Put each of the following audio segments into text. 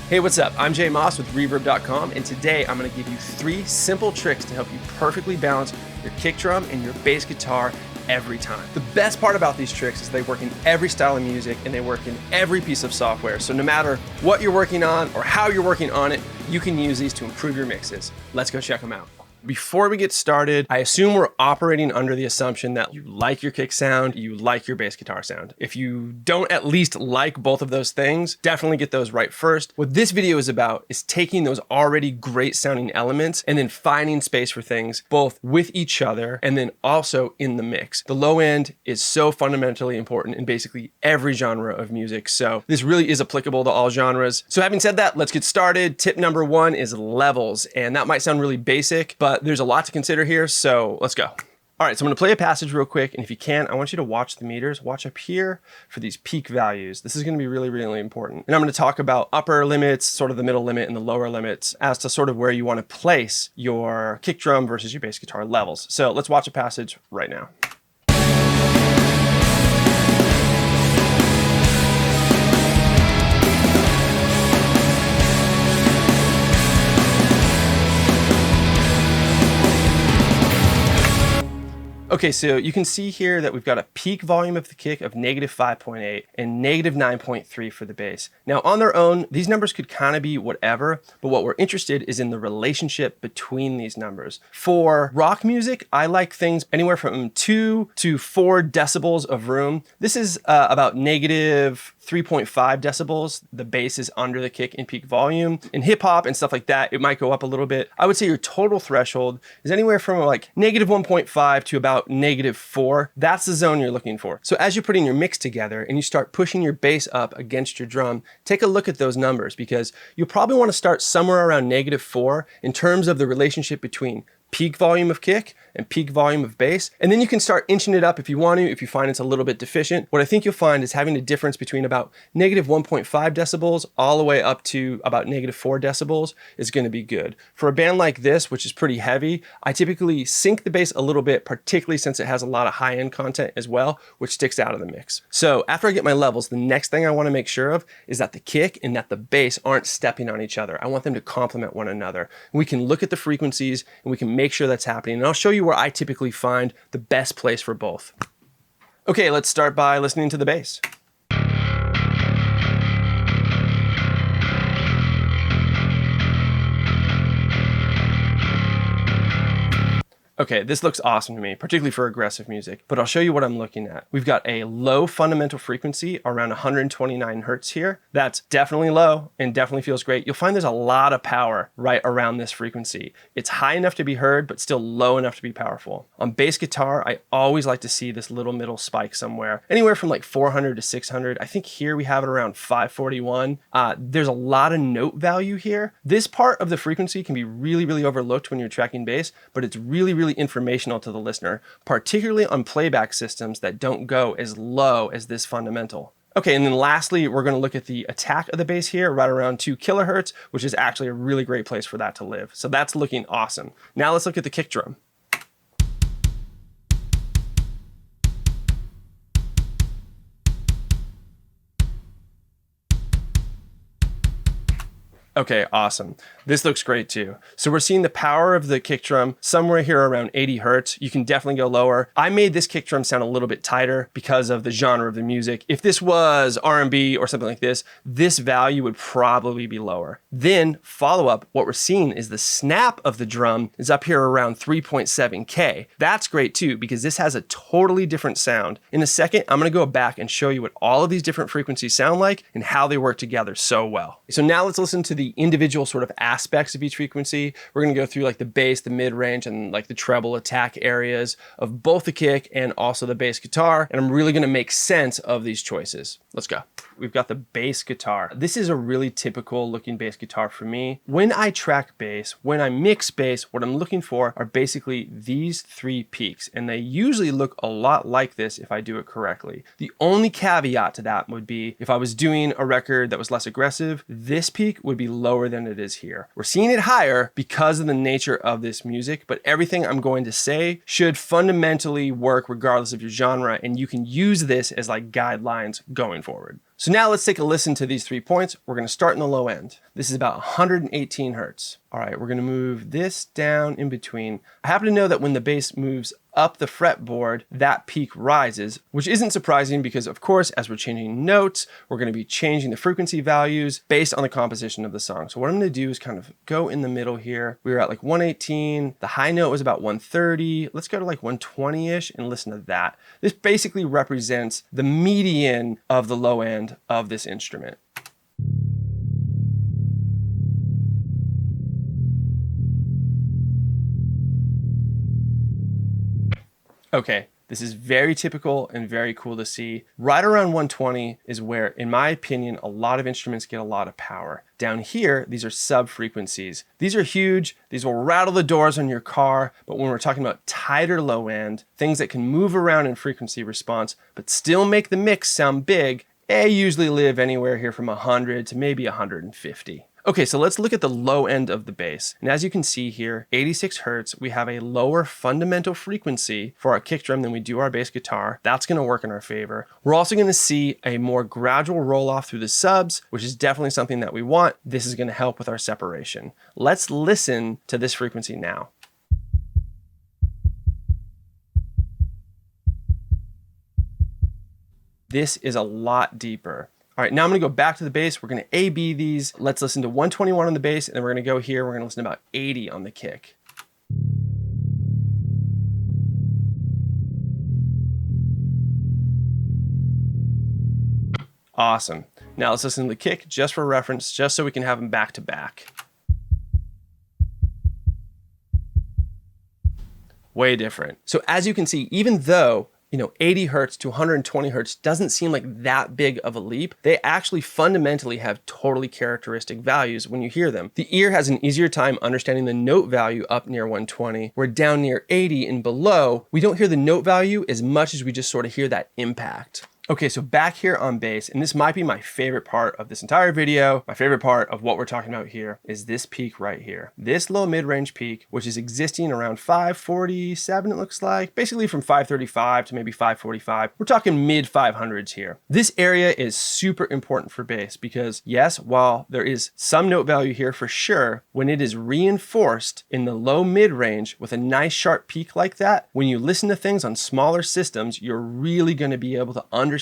Hey, what's up? I'm Jay Maas with Reverb.com, and today I'm going to give you 3 simple tricks to help you perfectly balance your kick drum and your bass guitar every time. The best part about these tricks is they work in every style of music and they work in every piece of software. So no matter what you're working on or how you're working on it, you can use these to improve your mixes. Let's go check them out. Before we get started, I assume we're operating under the assumption that you like your kick sound, you like your bass guitar sound. If you don't at least like both of those things, definitely get those right first. What this video is about is taking those already great sounding elements and then finding space for things both with each other and then also in the mix. The low end is so fundamentally important in basically every genre of music, so this really is applicable to all genres. So having said that, let's get started. Tip number 1 is levels, and that might sound really basic, but there's a lot to consider here, so let's go. All right, so I'm gonna play a passage real quick, and if you can, I want you to watch the meters. Watch up here for these peak values. This is gonna be really, really important. And I'm gonna talk about upper limits, sort of the middle limit, and the lower limits as to sort of where you wanna place your kick drum versus your bass guitar levels. So let's watch a passage right now. Okay, so you can see here that we've got a peak volume of the kick of -5.8 and -9.3 for the bass. Now on their own, these numbers could kind of be whatever, but what we're interested is in the relationship between these numbers. For rock music, I like things anywhere from 2 to 4 decibels of room. This is about -3.5 decibels. The bass is under the kick in peak volume. In hip hop and stuff like that, it might go up a little bit. I would say your total threshold is anywhere from like -1.5 to about -4. That's the zone you're looking for. So as you're putting your mix together and you start pushing your bass up against your drum, take a look at those numbers because you'll probably want to start somewhere around -4 in terms of the relationship between peak volume of kick and peak volume of bass. And then you can start inching it up if you want to, if you find it's a little bit deficient. What I think you'll find is having a difference between about -1.5 decibels all the way up to about -4 decibels is going to be good. For a band like this, which is pretty heavy, I typically sync the bass a little bit, particularly since it has a lot of high-end content as well, which sticks out of the mix. So after I get my levels, the next thing I want to make sure of is that the kick and that the bass aren't stepping on each other. I want them to complement one another. We can look at the frequencies and we can make sure that's happening. And I'll show you where I typically find the best place for both. Okay, let's start by listening to the bass. Okay, this looks awesome to me, particularly for aggressive music, but I'll show you what I'm looking at. We've got a low fundamental frequency around 129 hertz here. That's definitely low and definitely feels great. You'll find there's a lot of power right around this frequency. It's high enough to be heard, but still low enough to be powerful. On bass guitar, I always like to see this little middle spike somewhere, anywhere from like 400 to 600. I think here we have it around 541. There's a lot of note value here. This part of the frequency can be really, really overlooked when you're tracking bass, but it's really, really informational to the listener, particularly on playback systems that don't go as low as this fundamental. Okay, and then lastly, we're gonna look at the attack of the bass here, right around 2 kilohertz, which is actually a really great place for that to live. So that's looking awesome. Now let's look at the kick drum. Okay, awesome. This looks great too. So we're seeing the power of the kick drum somewhere here around 80 hertz. You can definitely go lower. I made this kick drum sound a little bit tighter because of the genre of the music. If this was R&B or something like this value would probably be lower. Then follow up, what we're seeing is the snap of the drum is up here around 3.7K. That's great too, because this has a totally different sound. In a second, I'm gonna go back and show you what all of these different frequencies sound like and how they work together so well. So now let's listen to the individual sort of aspects of each frequency. We're gonna go through like the bass, the mid-range, and like the treble attack areas of both the kick and also the bass guitar. And I'm really gonna make sense of these choices. Let's go. We've got the bass guitar. This is a really typical looking bass guitar for me. When I track bass, when I mix bass, what I'm looking for are basically these 3 peaks. And they usually look a lot like this if I do it correctly. The only caveat to that would be if I was doing a record that was less aggressive, this peak would be lower than it is here. We're seeing it higher because of the nature of this music, but everything I'm going to say should fundamentally work regardless of your genre, and you can use this as like guidelines going forward. So now let's take a listen to these 3 points. We're going to start in the low end. This is about 118 hertz. All right, we're going to move this down in between. I happen to know that when the bass moves up the fretboard, that peak rises, which isn't surprising because, of course, as we're changing notes, we're going to be changing the frequency values based on the composition of the song. So what I'm going to do is kind of go in the middle here. We were at like 118. The high note was about 130. Let's go to like 120-ish and listen to that. This basically represents the median of the low end of this instrument. Okay, this is very typical and very cool to see. Right around 120 is where, in my opinion, a lot of instruments get a lot of power. Down here, these are sub-frequencies. These are huge. These will rattle the doors on your car. But when we're talking about tighter low end, things that can move around in frequency response, but still make the mix sound big, they usually live anywhere here from 100 to maybe 150. Okay, so let's look at the low end of the bass. And as you can see here, 86 hertz, we have a lower fundamental frequency for our kick drum than we do our bass guitar. That's gonna work in our favor. We're also gonna see a more gradual roll off through the subs, which is definitely something that we want. This is gonna help with our separation. Let's listen to this frequency now. This is a lot deeper. All right, now I'm gonna go back to the bass. We're gonna A-B these. Let's listen to 121 on the bass, and then we're gonna go here. We're gonna listen to about 80 on the kick. Awesome. Now let's listen to the kick just for reference, just so we can have them back to back. Way different. So as you can see, even though 80 hertz to 120 hertz doesn't seem like that big of a leap, they actually fundamentally have totally characteristic values when you hear them. The ear has an easier time understanding the note value up near 120, where down near 80 and below, we don't hear the note value as much as we just sort of hear that impact. Okay, so back here on bass, and this might be my favorite part of this entire video, my favorite part of what we're talking about here is this peak right here. This low mid-range peak, which is existing around 547, it looks like, basically from 535 to maybe 545. We're talking mid 500s here. This area is super important for bass because yes, while there is some note value here for sure, when it is reinforced in the low mid-range with a nice sharp peak like that, when you listen to things on smaller systems, you're really gonna be able to understand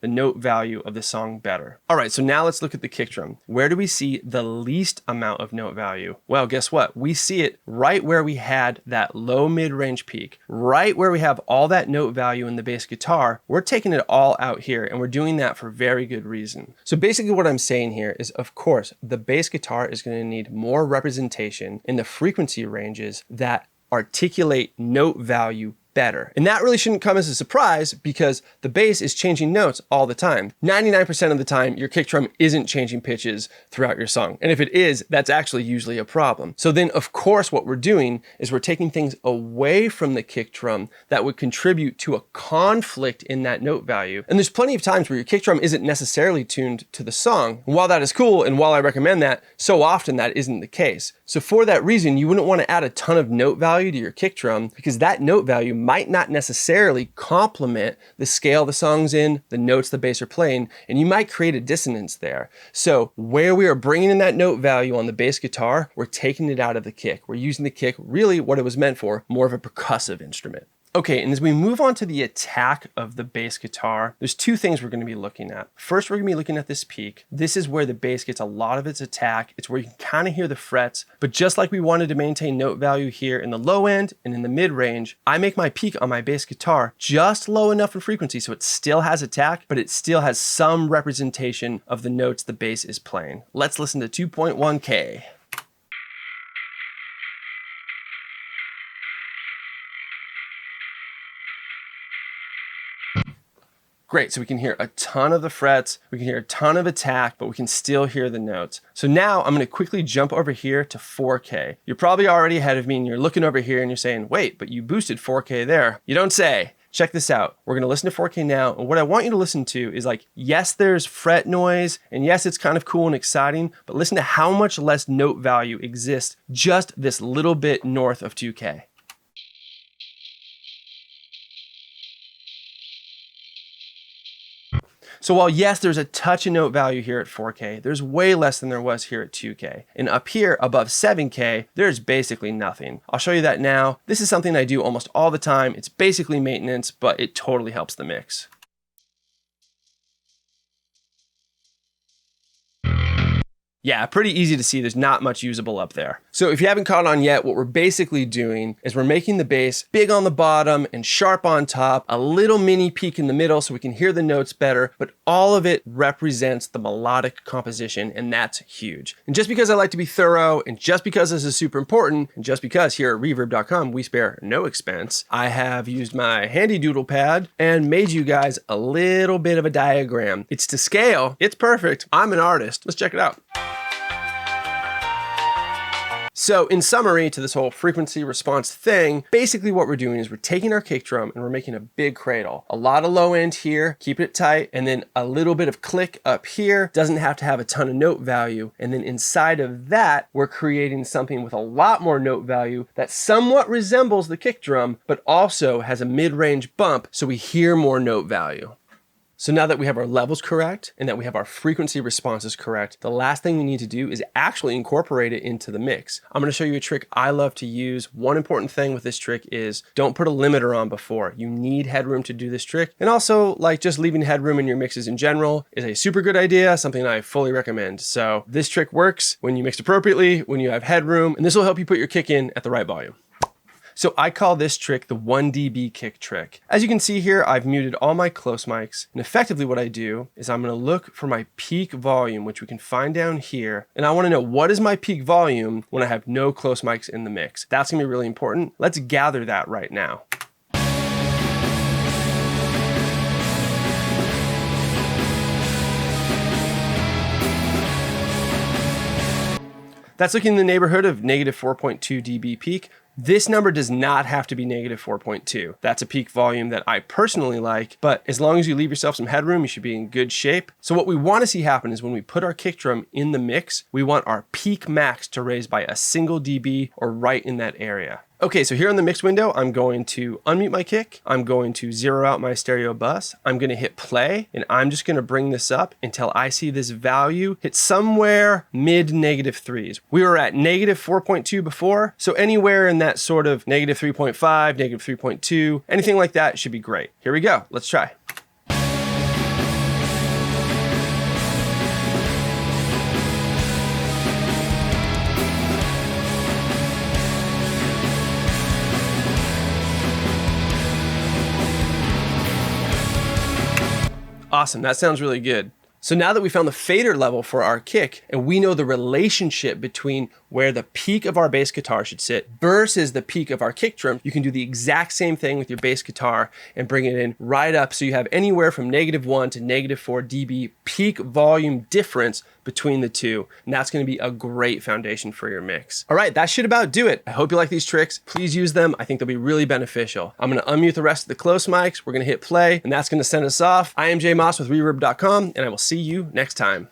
the note value of the song better. All right, so now let's look at the kick drum. Where do we see the least amount of note value? Well, guess what? We see it right where we had that low mid-range peak, right where we have all that note value in the bass guitar. We're taking it all out here, and we're doing that for very good reason. So basically what I'm saying here is, of course, the bass guitar is going to need more representation in the frequency ranges that articulate note value better. And that really shouldn't come as a surprise because the bass is changing notes all the time. 99% of the time, your kick drum isn't changing pitches throughout your song. And if it is, that's actually usually a problem. So then, of course, what we're doing is we're taking things away from the kick drum that would contribute to a conflict in that note value. And there's plenty of times where your kick drum isn't necessarily tuned to the song. And while that is cool, and while I recommend that, so often that isn't the case. So for that reason, you wouldn't want to add a ton of note value to your kick drum because that note value might not necessarily complement the scale the song's in, the notes the bass are playing, and you might create a dissonance there. So where we are bringing in that note value on the bass guitar, we're taking it out of the kick. We're using the kick really what it was meant for, more of a percussive instrument. Okay, and as we move on to the attack of the bass guitar, there's two things we're going to be looking at. First, we're going to be looking at this peak. This is where the bass gets a lot of its attack. It's where you can kind of hear the frets, but just like we wanted to maintain note value here in the low end and in the mid range, I make my peak on my bass guitar just low enough in frequency so it still has attack, but it still has some representation of the notes the bass is playing. Let's listen to 2.1K. Great, so we can hear a ton of the frets, we can hear a ton of attack, but we can still hear the notes. So now I'm gonna quickly jump over here to 4K. You're probably already ahead of me and you're looking over here and you're saying, wait, but you boosted 4K there. You don't say. Check this out. We're gonna listen to 4K now, and what I want you to listen to is like, yes, there's fret noise, and yes, it's kind of cool and exciting, but listen to how much less note value exists just this little bit north of 2K. So while yes, there's a touch of note value here at 4K, there's way less than there was here at 2K. And up here above 7K, there's basically nothing. I'll show you that now. This is something I do almost all the time. It's basically maintenance, but it totally helps the mix. Yeah, pretty easy to see there's not much usable up there. So if you haven't caught on yet, what we're basically doing is we're making the bass big on the bottom and sharp on top, a little mini peak in the middle so we can hear the notes better, but all of it represents the melodic composition, and that's huge. And just because I like to be thorough, and just because this is super important, and just because here at Reverb.com we spare no expense, I have used my handy doodle pad and made you guys a little bit of a diagram. It's to scale, it's perfect. I'm an artist. Let's check it out. So in summary to this whole frequency response thing, basically what we're doing is we're taking our kick drum and we're making a big cradle. A lot of low end here, keep it tight, and then a little bit of click up here. Doesn't have to have a ton of note value. And then inside of that, we're creating something with a lot more note value that somewhat resembles the kick drum, but also has a mid-range bump so we hear more note value. So now that we have our levels correct and that we have our frequency responses correct, the last thing we need to do is actually incorporate it into the mix. I'm going to show you a trick I love to use. One important thing with this trick is don't put a limiter on before. You need headroom to do this trick. And also, like, just leaving headroom in your mixes in general is a super good idea, something I fully recommend. So this trick works when you mix appropriately, when you have headroom, and this will help you put your kick in at the right volume. So I call this trick the 1 dB kick trick. As you can see here, I've muted all my close mics, and effectively what I do is I'm gonna look for my peak volume, which we can find down here, and I wanna know what is my peak volume when I have no close mics in the mix. That's gonna be really important. Let's gather that right now. That's looking in the neighborhood of -4.2 dB peak. This number does not have to be -4.2. That's a peak volume that I personally like, but as long as you leave yourself some headroom, you should be in good shape. So what we want to see happen is when we put our kick drum in the mix, we want our peak max to raise by a single dB or right in that area. Okay, so here in the mix window, I'm going to unmute my kick. I'm going to zero out my stereo bus. I'm gonna hit play, and I'm just gonna bring this up until I see this value hit somewhere mid -3s. We were at -4.2 before, so anywhere in that sort of -3.5, -3.2, anything like that should be great. Here we go, let's try. Awesome, that sounds really good. So now that we found the fader level for our kick and we know the relationship between where the peak of our bass guitar should sit versus the peak of our kick drum, you can do the exact same thing with your bass guitar and bring it in right up so you have anywhere from -1 to -4 dB peak volume difference between the two. And that's gonna be a great foundation for your mix. All right, that should about do it. I hope you like these tricks. Please use them. I think they'll be really beneficial. I'm gonna unmute the rest of the close mics. We're gonna hit play and that's gonna send us off. I am Jay Maas with Reverb.com and I will see you next time.